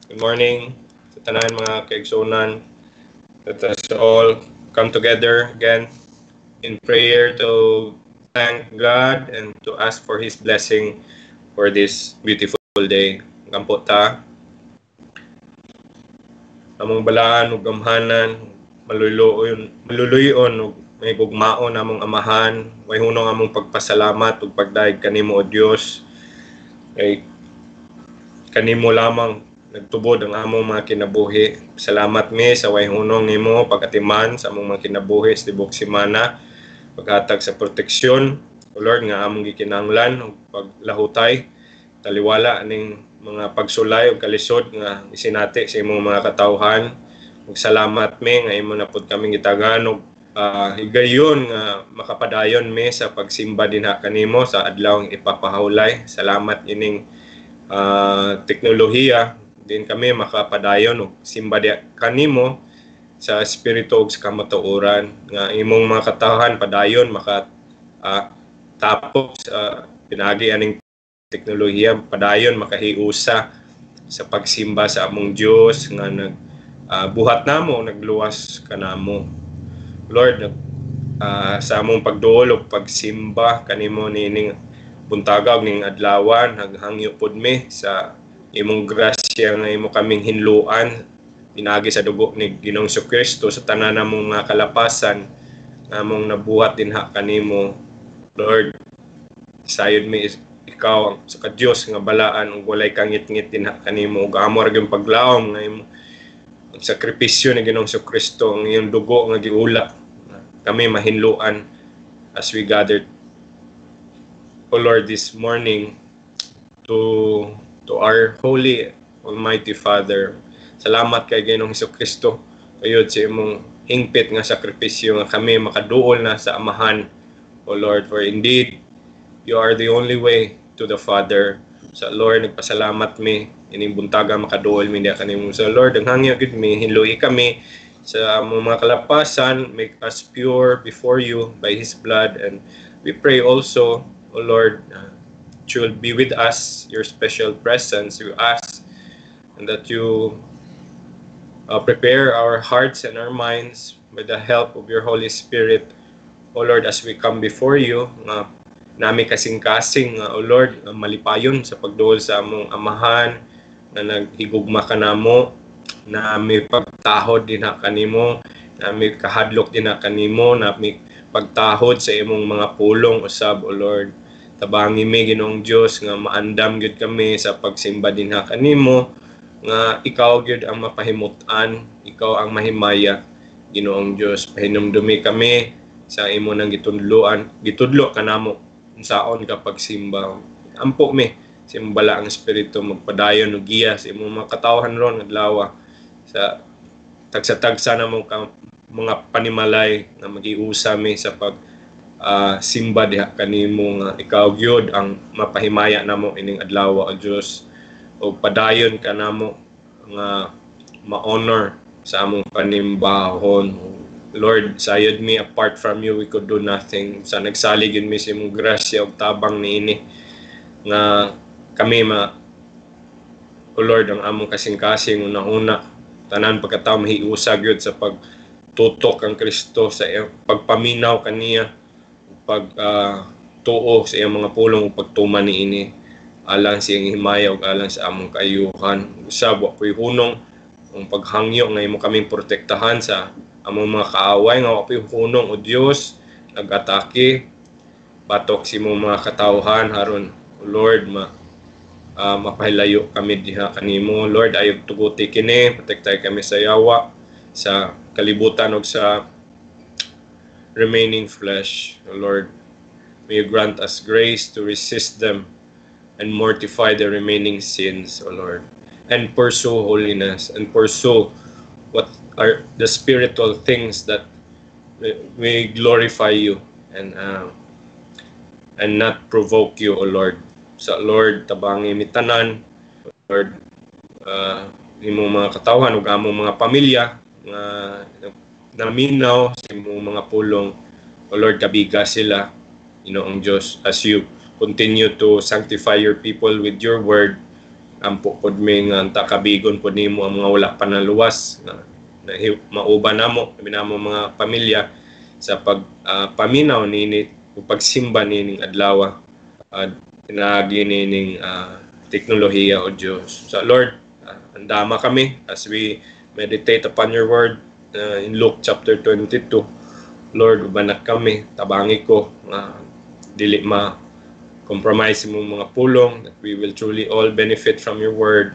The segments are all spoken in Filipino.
Good morning sa tanan mga kaigsunan. Let us all come together again in prayer to thank God and to ask for His blessing for this beautiful day. Kampo ta, among balaan ug gamhanan, maluluyon ug may gugmaon among amahan, may hunong among pagpasalamat ug pagdaig kanimo o Dios. Kay kanimo lamang nagtubod ang among mga kinabuhi. Salamat mi sa way hunong nimo pagatiman sa among mga kinabuhi sa tibok semana, paghatag sa proteksyon, O Lord, nga among gikinahanglan ug paglahutay, taliwala ning mga pagsulay ug kalisod nga isinati sa imong mga katawhan. Ug salamat mi nga imo na pud kaming gitagan ug higayon nga makapadayon mi sa pagsimba dinha kanimo sa adlawng ipapahawlay. Salamat ining teknolohiya din kami makapadayon og simba di kanimo sa espiritu ug sa kamatuoran nga imong mga katawhan padayon maka tapos pinagi aning teknolohiya padayon makahiusa sa pagsimba sa among Dios nga buhat namo nagluwas kanamo. Lord, sa among pagduol ug pagsimba kanimo nining buntagaw ning adlawan naghangyo pod mi sa imong grasya nga imo kaming hinluan pinagi sa dugo ni Ginoong Kristo sa tanan namong mga kalapasan among nabuhat dinha kanimo. Lord, sayod mi ikaw sa ka-Dios nga balaan ug walay kangit-ngit dinha kanimo ug amo ra gyud paglaom nga imo ang sakripisyo ni Ginoong Kristo ang iyong dugo nga giula kami mahinluan as we gathered, O Lord, this morning to our Holy Almighty Father. Salamat kay Ginoong Kristo kayod sa imong hingpit nga sakripisyo nga kami makaduol na sa amahan, O Lord, for indeed you are the only way to the Father. Sa Lord, nagpasalamat mi ining buntaga makaduol mi diha kanimo. Sa Lord, nanghangyo gid mi hinluhi kami sa among mga kalapasan, make us pure before you by His blood, and we pray also, O Lord, that you will be with us, your special presence, you ask, and that you prepare our hearts and our minds by the help of your Holy Spirit, O Lord, as we come before you, nami kasing-kasing, O Lord, malipayon sa pagduol sa among amahan, na naghigugma ka namo, na may pagtahod din ha kanimo, na may kahadlok din ha kanimo, na may pagtahod sa imong mga pulong usab, O Lord. Tabangi mi Ginoong Dios nga maandam gyud kami sa pagsimba dinha kanimo nga ikaw gyud ang mapahimutan, ikaw ang mahimaya Ginoong Dios. Pahinumdumi kami sa imo nang gitudlo kanamo unsaon ka pagsimba. Ampo mi sa imong balaang espiritu magpadayon ug giya sa imong mga katawhan ron adlaw sa tagsa-tagsa namong mga panimalay nga magiusa mi sa pag simba diha kanimo nga ikaw gyud ang mapahimaya namo ining adlaw o Dios o padayon ka namo nga ma-honor sa among panimbahon. Lord, sayod mi, apart from you we could do nothing. Sa nagsalig yun mi sa imong grasya ug tabang niini nga kami O Lord, ang among kasing-kasing una-una tanan pagkatawo mahiusag yun sa pagtutok ang Kristo sa pagpaminaw kaniya, pagtuo sa iyang mga pulong pagtuman niini alang sa iyang himaya ug alang sa among kaayuhan. Usab wa po'y hunong ang paghangyo nga imo kaming protektahan sa among mga kaaway nga wa po'y hunong, O Dios, nag-atake batok sa imong mga katawhan haron, O Lord, mapahilayo kami diha kanimo. Lord, ayog tuguti kini, protektay kami sa yawa, sa kalibutan ug sa remaining flesh. O Lord, may you grant us grace to resist them and mortify the remaining sins, O Lord, and pursue holiness and pursue what are the spiritual things that we glorify you and not provoke you, O Lord. Sa Lord, tabangi mi tanan, Lord, imong mga katawhan ug among mga pamilya nga naminaw sa imong mga pulong, O Lord, kabiga sila, Ginoong Dios, as you continue to sanctify your people with your word. ampo pod mi nga takabigon pod nimo ang mga wala pa naluwas na mauban namo mga pamilya sa paminaw nini o pagsimba nining adlaw at pinagi nining teknolohiya o Diyos. So Lord, andama kami as we meditate upon your word in Luke chapter 22. Lord, ubanak kami, tabangi ko dili ma-compromise mo mga pulong, that we will truly all benefit from your word.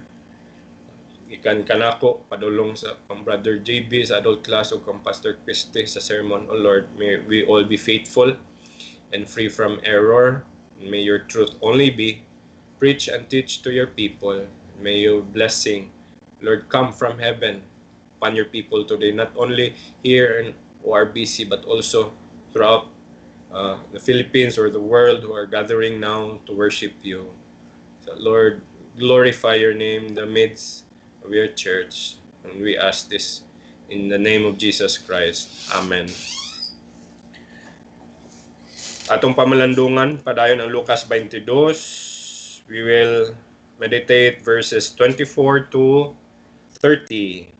Ikan kanako padulong sa kang Brother JB sa adult class o kang Pastor Christy sa sermon. O Lord, may we all be faithful and free from error. May your truth only be preach and teach to your people. May your blessing, Lord, come from heaven upon your people today, not only here in ORBC but also throughout the Philippines or the world who are gathering now to worship you. So Lord, glorify your name in the midst of your church. And we ask this in the name of Jesus Christ. Amen. Atong pamalandungan, padayon ang Lucas 22. We will meditate verses 24 to 30.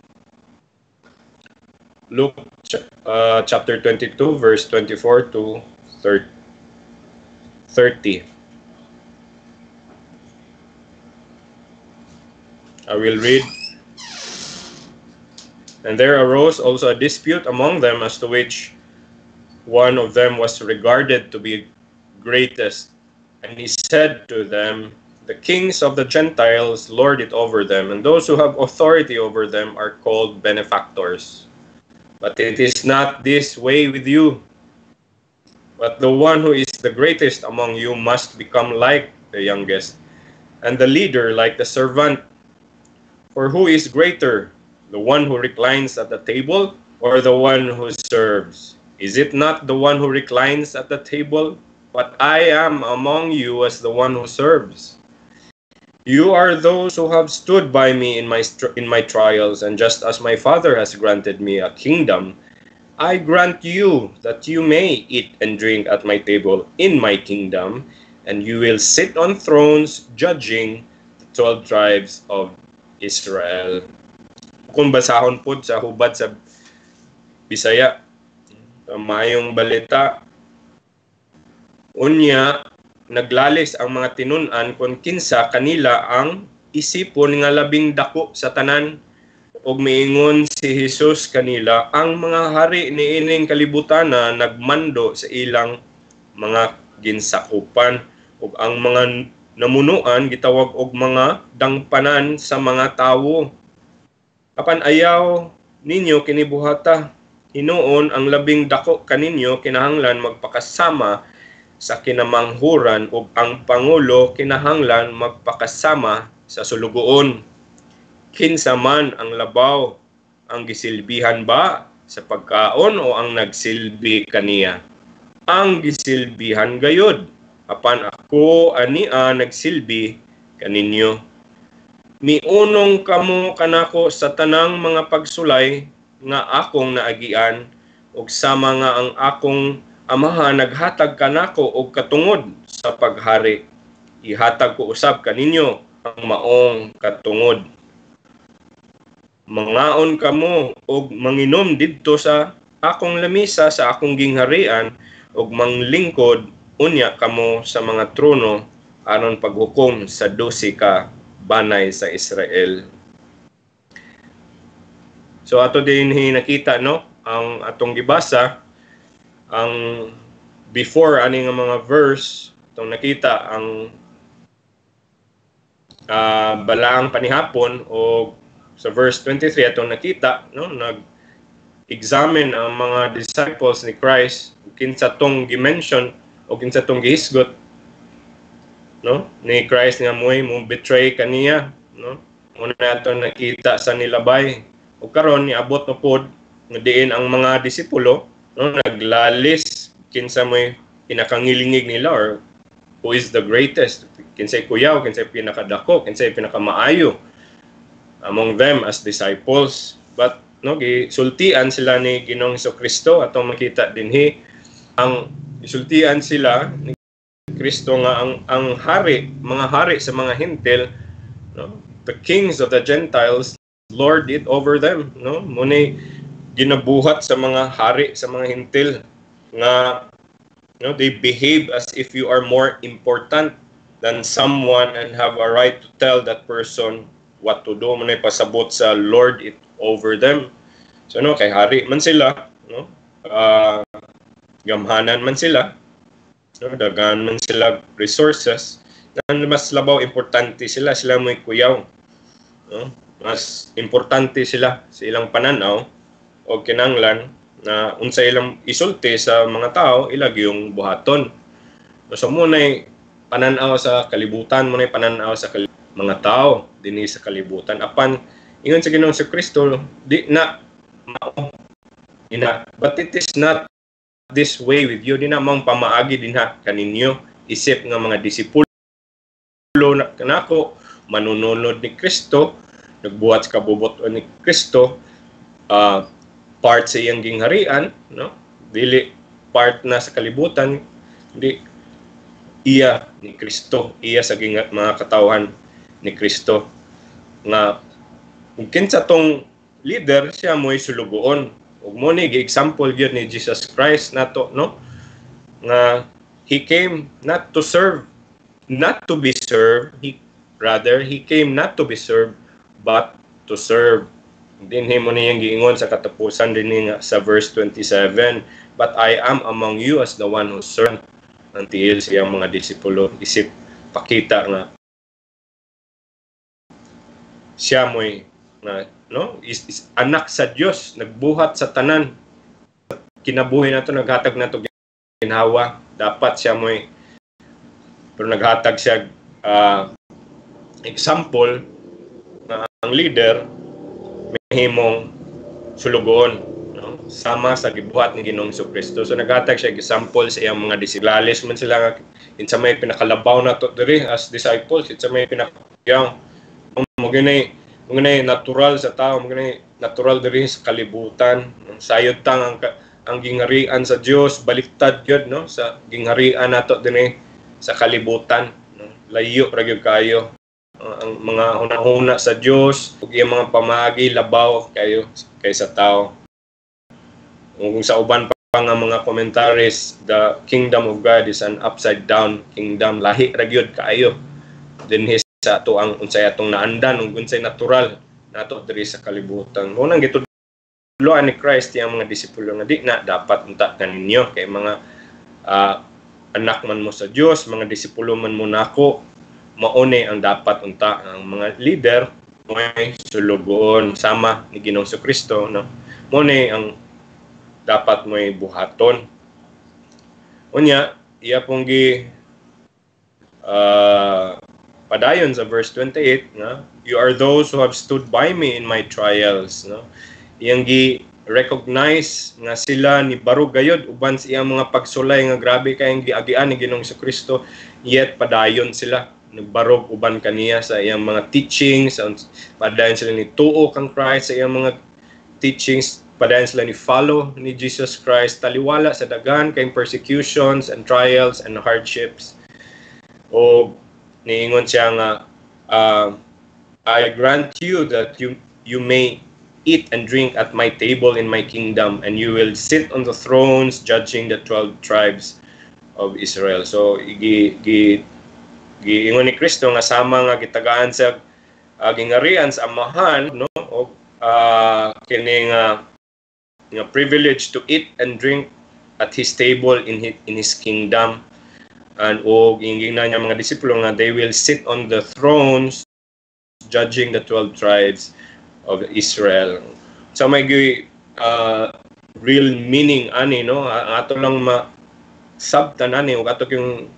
Luke chapter 22, verse 24 to 30. I will read. And there arose also a dispute among them as to which one of them was regarded to be greatest. And he said to them, the kings of the Gentiles lord it over them, and those who have authority over them are called benefactors. But it is not this way with you. But the one who is the greatest among you must become like the youngest, and the leader like the servant. For who is greater, the one who reclines at the table or the one who serves? Is it not the one who reclines at the table? But I am among you as the one who serves. You are those who have stood by me in my trials, and just as my Father has granted me a kingdom, I grant you that you may eat and drink at my table in my kingdom, and you will sit on thrones judging the 12 tribes of Israel. Kung basahon po sa hubad sa Bisaya, mayong balita, unya, naglalis ang mga tinunan kung kinsa kanila ang isipon nga labing dako sa tanan, og miingon si Jesus kanila, ang mga hari ni ining kalibutan na nagmando sa ilang mga ginsakupan, ug ang mga namunuan gitawag og mga dangpanan sa mga tawo. Apan ayaw ninyo kinibuhata, hinuon ang labing dako kaninyo kinahanglan magpakasama sa kinamanghuran, ug ang pangulo kinahanglan magpakasama sa sulugoon. Kinsa man ang labaw, ang gisilbihan ba sa pagkaon o ang nagsilbi kaniya? Ang gisilbihan gayud, apan ako ania nagsilbi kaninyo. Miunong kamo kanako sa tanang mga pagsulay nga akong naagian, ug sama nga ang akong amahan naghatag kanako og katungod sa paghari. Ihatag ko usab kaninyo ang maong katungod. Mangaon kamo og manginom didto sa akong lamisa sa akong gingharian, og manglingkod unya kamo sa mga trono aron paghukom sa 12 ka banay sa Israel. So ato din nakita no ang atong gibasa, ang before ani nga mga verse itong nakita ang balaang panihapon, o sa verse 23 atong nakita no nag-examine ang mga disciples ni Christ kinsa tong gi-mention o kinsa tong gihisgot no ni Christ nga mo betray kaniya no. Una nato nakita sa nilabay, ug karon niabot na pod nga diin ang mga disipulo no naglalis kinsa mo'y pinakangilingig nila, or who is the greatest, kinsay kuyaw, kinsay pinakadako, kinsay pinakamaayo among them as disciples. But no gisultian sila ni Ginoong Jesucristo, atong makita dinhi ang gisultian sila ni Kristo nga ang hari, mga hari sa mga hintil no? The kings of the Gentiles lord it over them, no? Munay ginabuhat sa mga hari sa mga hintil nga, no, they behave as if you are more important than someone and have a right to tell that person what to do. Munay pasabot sa lord it over them. So no, kay hari man sila, no? Gamhanan man sila, no? Dagan man sila resources, na mas labaw importante sila mo'y kuyaw, no? Mas importante sila sa ilang pananaw o kinanglan na unsa ilang isulti sa mga tao, ilag yung buhaton. So munay pananaw sa kalibutan, munay pananaw sa mga tao dinhi sa kalibutan. Apan ingon sa Ginoong Kristo, di na mao ina, but it is not this way with you. Di na mang pamaagi dinha kaninyo isip nga mga disipulo na kanako manununod ni Kristo, nagbuhat sa kabubuton ni Kristo, part sa iyang gingharian, no? Dili part na sa kalibutan, di iya ni Kristo, iya sa mga katawhan ni Kristo. Nga kinsa tong leader, siya mo'y sulugoon. Ug mo ni gi-example gyud ni Jesus Christ nato, no? Nga he came not to serve, not to be served, he came not to be served but to serve. Dinhi mo niyang giingon sa katapusan dinhi nga sa verse 27, but I am among you as the one who served. Ang tiil siyang mga disipulo, isip pakita nga siya mo'y no, is anak sa Dios, nagbuhat sa tanan. Kinabuhi nato, naghatag nato ginhawa, dapat siya mo'y pero naghatag siya example na ang leader mahimong sulugoon, no? Sama sa gibuhat ni Ginoong Kristo. So naghatag siya example sa iyang mga disiplalis man sila insa may pinakalabaw nato diri as disciples, insa may pinakayang mga natural sa tao, mga natural diri sa kalibutan. Sayod tang ang gingharian sa Dios baliktad gyud, no, sa gingharian nato dinhi sa kalibutan, no? Layo ra gyud kayo. Ang mga hunahuna sa Dios ug iyang mga pamaagi labaw kayo kaysa tao. Kung sa uban pa nga mga commentaries, the kingdom of God is an upside down kingdom. Lahi ra gyud kayo dinhi sa ato ang unsay atong naandan ug unsay natural nato diri sa kalibutan. Mo nang gitudloan ni Christ yang mga disipulo nga di na dapat unta kaninyo kay mga anak man mo sa Dios, mga disipulo man mo nako, mauni ang dapat unta ang mga leader mo'y sulugoon sama ni Ginoong Kristo, no? Mo'y ang dapat mo'y buhaton. Unya iya pong padayon sa verse 28 nga, you are those who have stood by me in my trials, no? Iyang gi-recognize nga sila ni barog gayud uban sa iyang mga pagsulay nga grabe kayong giagian ni Ginoong Kristo, yet padayon sila nagbarog uban kaniya sa iyang mga teachings, padayon sila ni tuo kang Christ sa iyang mga teachings, padayon sila ni follow ni Jesus Christ, taliwala sa daghan kayong persecutions and trials and hardships. O niingon siya nga, I grant you that you may eat and drink at my table in my kingdom, and you will sit on the thrones judging the 12 tribes of Israel. So giingon ni Kristo nga sama nga gitagaan sa gingharian sa amahan, no, o kini nga privilege to eat and drink at his table in his kingdom. And ingin na niya mga disipulo nga they will sit on the thrones judging the 12 tribes of Israel. So may real meaning ani, no, ato lang sabtan ani ug ato yung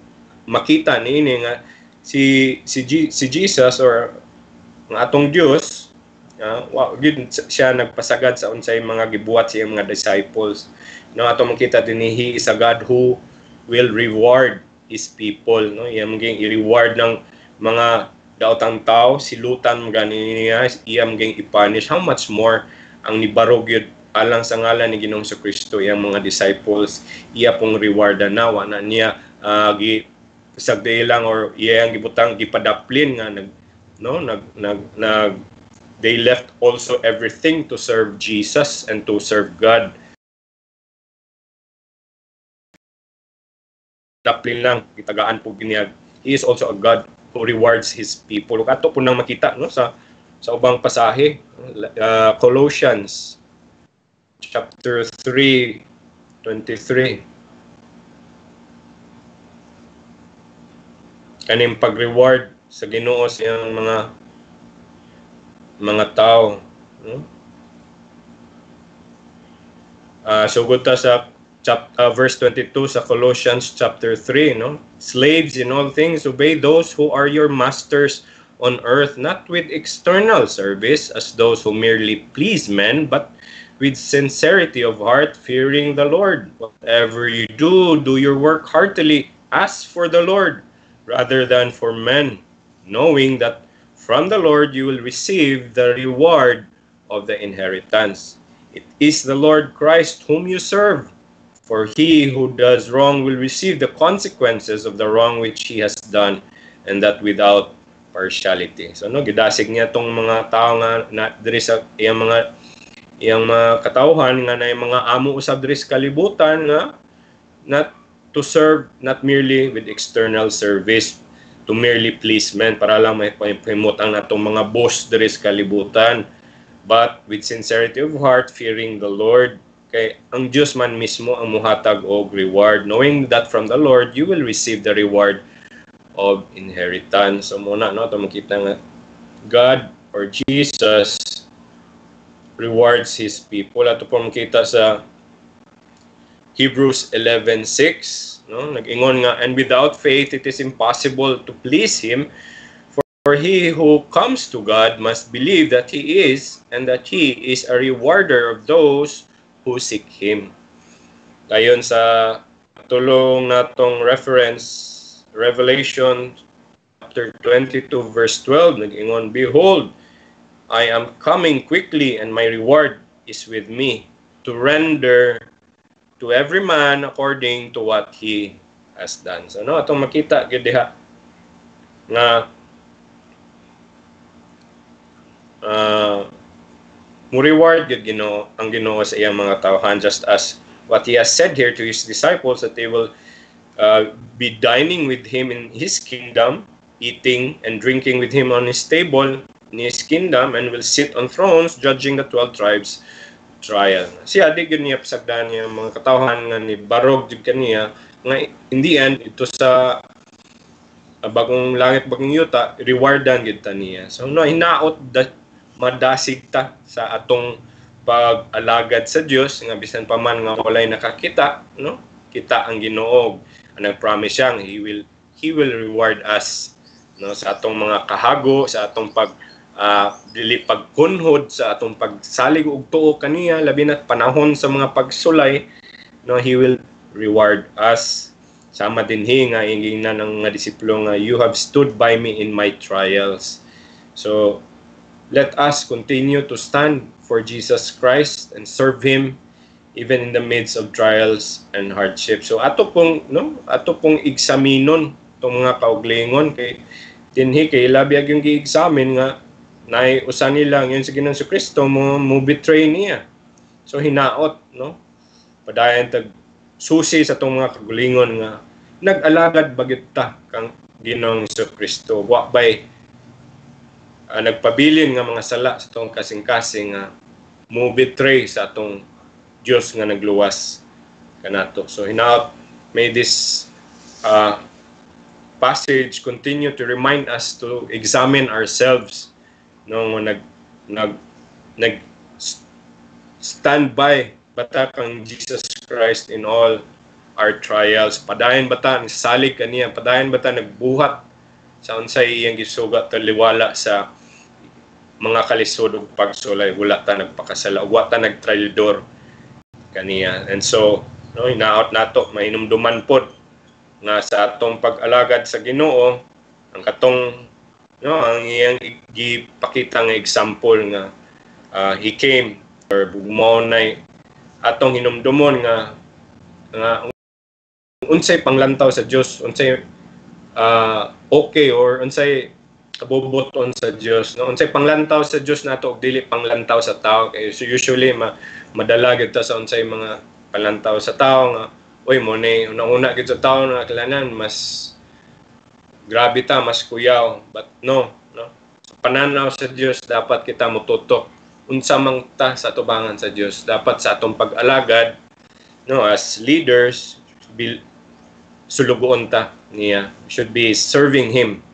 makita niini nga si Jesus or ang atong Dios, gid siya nagpasagad sa unsay mga gibuhat sa iyang mga disciples, no? Ato makita dinhi, he is a God who will reward his people, no? Iyang i-reward ng mga daotang tao, silutan gani niya, iyang i-punish. How much more ang nibarog yun alang sa ngalan ni Ginoong Kristo, iyang mga disciples, iya pong rewardan na niya sagday lang or iyang gibutang gipadaplin nga no, they left also everything to serve Jesus and to serve God. Daplin lang gitagaan po giniag. He is also a God who rewards his people. Ato po nang makita no sa ubang pasahe, Colossians chapter 3:23. Kaning pag-reward sa Ginoo sa iyang mga tao, no? Sugod ta sa verse 22 sa Colossians chapter 3, no? Slaves, in all things obey those who are your masters on earth, not with external service as those who merely please men, but with sincerity of heart, fearing the Lord. Whatever you do, do your work heartily as for the Lord rather than for men, knowing that from the Lord you will receive the reward of the inheritance. It is the Lord Christ whom you serve. For he who does wrong will receive the consequences of the wrong which he has done, and that without partiality. So no, gidasig niya tong mga tao nga na diri sa iyang mga katawhan nga na mga amo usab diri sa kalibutan nga not to serve, not merely with external service, to merely please men para lang may pahimutang natong mga boss diri sa kalibutan, but with sincerity of heart, fearing the Lord. Kay ang Diyos man mismo ang muhatag og reward, knowing that from the Lord you will receive the reward of inheritance. So muna no, ito makita nga God or Jesus rewards his people. Ato po makita sa Hebrews 11:6, no? Nag-ingon nga, and without faith it is impossible to please him, for he who comes to God must believe that he is, and that he is a rewarder of those who seek him. Dayon sa tulong natong reference, Revelation chapter 22 verse 12, nag-ingon, behold, I am coming quickly, and my reward is with me, to render to every man according to what he has done. So no, atong makita gid diha nga mo reward gid ang Ginoo sa iyang mga tawhan, just as what he has said here to his disciples, that they will be dining with him in his kingdom, eating and drinking with him on his table in his kingdom, and will sit on thrones judging the 12 tribes trial. Siya di gyud niya pasagdan niya mga katawhan nga ni barog jud kaniya nga in the end ito sa bagong langit bagong yuta rewardan gid ta niya. So no, hinaot madasig ta sa atong pag-alagad sa Dios nga bisan pa man nga walay nakakita, no? Kita ang Ginoo ang nag-promise siya he will reward us, no, sa atong mga kahago, sa atong dili pagkunhod, sa atong pagsalig og tuo kaniya labi na't panahon sa mga pagsulay, no, he will reward us. Sama dinhi nga ingina ng mga disipulo nga you have stood by me in my trials. So let us continue to stand for Jesus Christ and serve him even in the midst of trials and hardships. So ato pong eksaminon tong mga kauglingon kay dinhi kay labi yung gi-examine nga nay usa nila yun sa Ginoong Kristo mo betray niya. So hinaot, no, padayon tag susi sa tong mga kagulingon nga nag-alagad bagit ta kang Ginoong Kristo, wa bay nagpabilin nga mga sala sa tong kasing-kasing nga mo betray sa atong Dios nga nagluwas kanato. So hinaot, may this passage continue to remind us to examine ourselves, no, nag stand by bata kang Jesus Christ in all our trials. Padayon bata salig kaniya, padayon bata nagbuhat sa unsay iyang gisugat taliwala sa mga kalisod ug pagsulay, wala ta nagpakasala, wa ta nagtraidor kaniya. And so no, hinaot nato mahinumduman pod nga sa atong pag-alagad sa Ginoo ang katong no ang iyang gipakita nga example nga he came or bugmao nay atong hinumdumon nga unsay panglantaw sa Dios, unsay okay or unsay kabubuton sa Dios, no? Unsay panglantaw sa Dios nato ug dili panglantaw sa tao, kay usually madala gid ta sa unsay mga panglantaw sa tao nga uy mo ni una-una gid sa tao na kailangan mas grabe ta, mas kuyaw, but no sa pananaw sa Dios dapat kita motutok unsa man ta sa tubangan sa Dios. Dapat sa atong pag-alagad, no, as leaders, sulugoon ta niya, should be serving him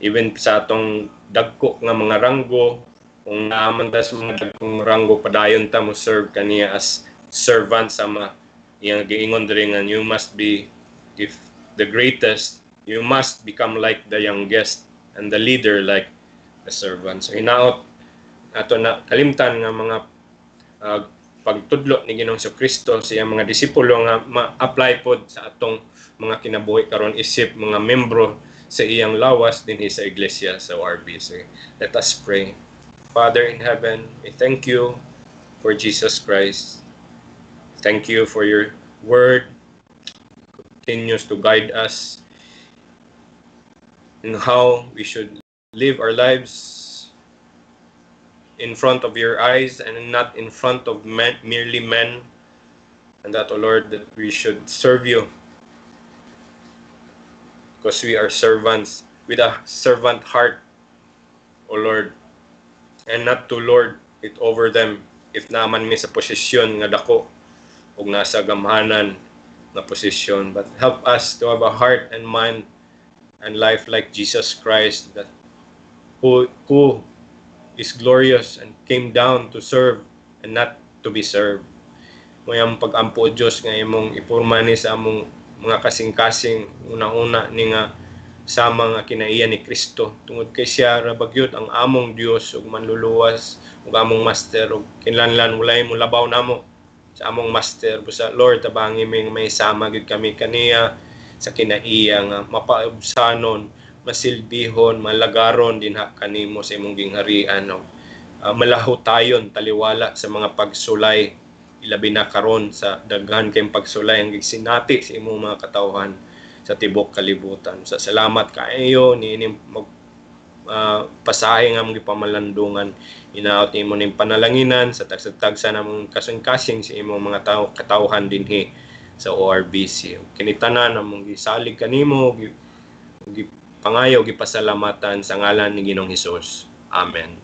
even sa atong dagko nga mga ranggo. Kung naaman ta sa mga dagkong ranggo, padayon ta mo serve kaniya as servant sa mga iyang giingon diri nga you must be, if the greatest, you must become like the youngest, and the leader like the servant. So hinaot ato na kalimtan nga mga pagtudlo ni Ginoong Kristo sa iyang mga disipulo nga ma-apply pod sa atong mga kinabuhi karon, isip mga membro sa iyang lawas dinhi sa iglesia sa ORBC. Let us pray. Father in heaven, we thank you for Jesus Christ. Thank you for your word. Continues to guide us in how we should live our lives in front of your eyes and not in front of men, merely men. And that, O Lord, that we should serve you because we are servants with a servant heart, O Lord, and not to lord it over them if naman mi sa posisyon nga dako ug nasa gamhanan na posisyon, but help us to have a heart and mind and life like Jesus Christ, that who is glorious and came down to serve and not to be served. Mayang pag-ampo Diyos nga imong ipurma ni sa among mga kasing-kasing una-una ni nga sama nga kinaiya ni Kristo, tungod kay siya ra bagyod ang among Dios ug manluluwas ug among master, ug kinlanlan walay mo labaw namo sa among master. Busa Lord, tabangi mi may sama gid kami kaniya sa kinaiya nga mapaubsanon, masilbihon, malagaron dinha kanimo sa imong gingharian, no? Malahotayon taliwala sa mga pagsulay, ilabi na karon sa daghan kayong pagsulay ang gisinati sa imong mga katawhan sa tibok kalibutan. Sa salamat kaayo niining pasahe nga mong gipamalandungan, inaot nimo ning panalanginan sa tagsag-tagsa namong kasing-kasing sa imong mga katawhan dinhi sa ORBC. Kinitanan namong gisalig kanimo, gipangayo, gipasalamatan sa ngalan ni Ginoong Hesus. Amen.